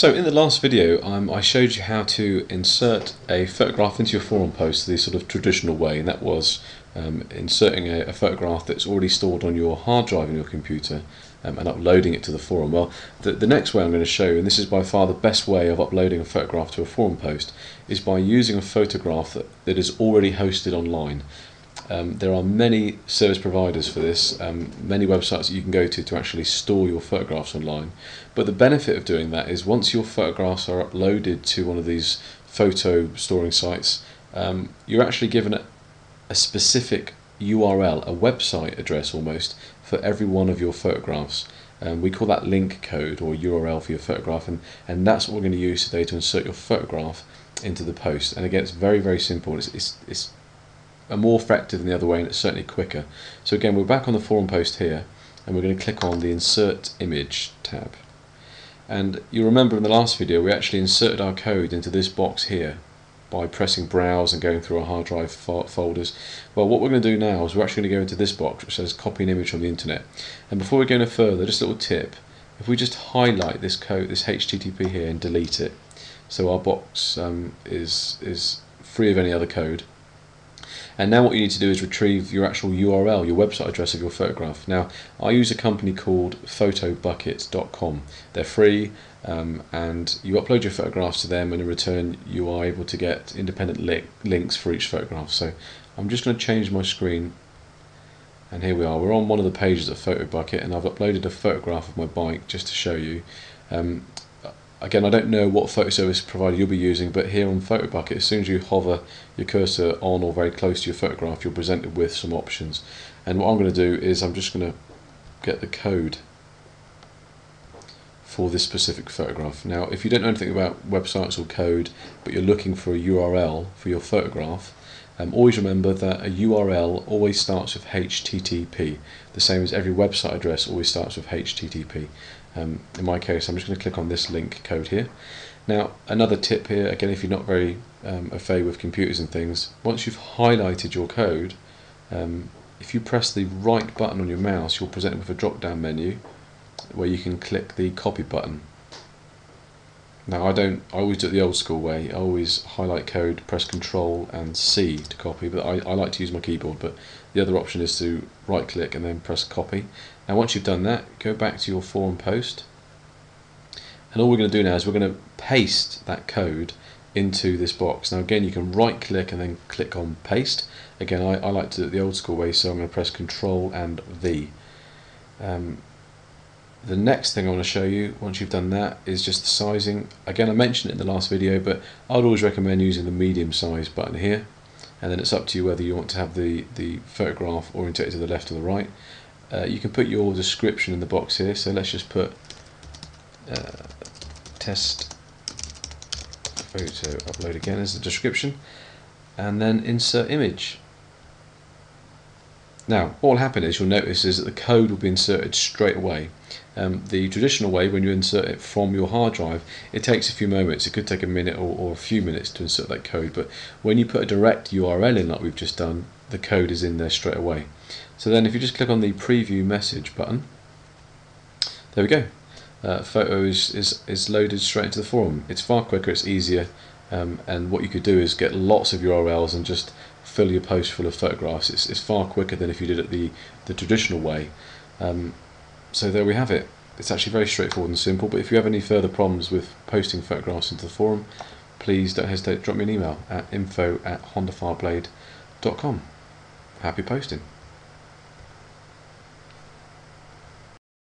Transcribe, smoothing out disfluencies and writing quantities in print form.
So in the last video I showed you how to insert a photograph into your forum post the sort of traditional way, and that was inserting a photograph that's already stored on your hard drive in your computer and uploading it to the forum. Well, the next way I'm going to show you, and this is by far the best way of uploading a photograph to a forum post, is by using a photograph that is already hosted online. There are many service providers for this, many websites that you can go to actually store your photographs online. But the benefit of doing that is once your photographs are uploaded to one of these photo storing sites, you're actually given a specific URL, a website address almost, for every one of your photographs. We call that link code or URL for your photograph, and that's what we're going to use today to insert your photograph into the post. And again, it's very, very simple. It's more effective than the other way, and it's certainly quicker. So again, we're back on the forum post here, and we're going to click on the Insert Image tab. And you remember in the last video we actually inserted our code into this box here by pressing Browse and going through our hard drive folders. Well, what we're going to do now is we're actually going to go into this box which says Copy an Image from the Internet. And before we go any further, just a little tip: if we just highlight this code, this HTTP here, and delete it, so our box is free of any other code. And now what you need to do is retrieve your actual URL, your website address of your photograph. Now, I use a company called photobucket.com. They're free, and you upload your photographs to them, and in return you are able to get independent links for each photograph. So I'm just going to change my screen, and here we are. We're on one of the pages of PhotoBucket, and I've uploaded a photograph of my bike just to show you. Again, I don't know what photo service provider you'll be using, but here on PhotoBucket, as soon as you hover your cursor on or very close to your photograph, you're presented with some options. And what I'm going to do is I'm just going to get the code for this specific photograph. Now, if you don't know anything about websites or code, but you're looking for a URL for your photograph, always remember that a URL always starts with HTTP, the same as every website address always starts with HTTP. In my case, I'm just going to click on this link code here. Now, another tip here, again, if you're not very au fait with computers and things, once you've highlighted your code, if you press the right button on your mouse, you're presented with a drop-down menu where you can click the copy button. Now, I always do it the old school way. I always highlight code, press Control and C to copy, but I like to use my keyboard. But the other option is to right click and then press copy. Now, once you've done that, go back to your forum post, and all we're going to do now is we're going to paste that code into this box. Now again, you can right click and then click on paste. Again, I like to do it the old school way, so I'm going to press Control and V. The next thing I want to show you, once you've done that, is just the sizing. Again, I mentioned it in the last video, but I'd always recommend using the medium size button here, and then it's up to you whether you want to have the photograph orientated to the left or the right. You can put your description in the box here, so let's just put test photo upload again as the description, and then insert image. Now, what will happen is you'll notice is that the code will be inserted straight away. The traditional way, when you insert it from your hard drive, it takes a few moments. It could take a minute or a few minutes to insert that code, but when you put a direct URL in like we've just done, the code is in there straight away. So then if you just click on the preview message button, there we go. Photo is loaded straight into the forum. It's far quicker, it's easier, and what you could do is get lots of URLs and just fill your post full of photographs. It's far quicker than if you did it the traditional way. So there we have it. It's actually very straightforward and simple, but if you have any further problems with posting photographs into the forum, please don't hesitate to drop me an email at info@hondafireblade.com. Happy posting.